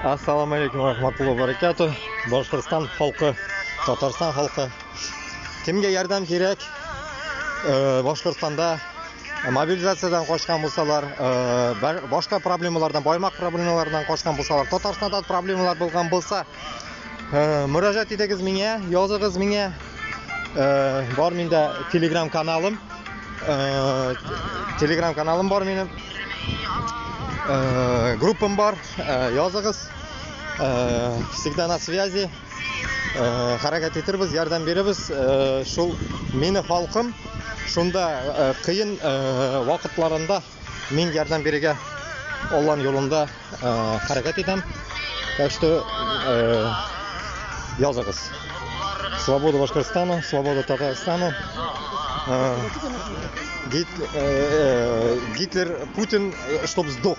Assalomu alaykum va rahmatullohi va barakatuh. Boshqirdiston xalqi, Tatariston xalqi. Kimga yordam kerak? Boshqirdistonda mobilizatsiyadan qochgan bo'lsalar, boshqa problemalardan, boymoq problemalaridan qochgan bo'lsalar, Tataristonda problemalar bo'lgan bo'lsa, murojaat etingiz menga, yozingiz menga. Bor menda Telegram kanalim. Telegram kanalim bor mening. Gruppam bor, yozingiz. Всегда на связи. Harakat ettiribmiz, yordam beramiz. Shu meni xalqim shunda qiyin vaqtlarında men yordam beriga Allohning yo'lida harakat etam. Так что yozingiz. Свобода Башкортостану, свобода Татарстану. Гитлер, Путин, чтоб сдох.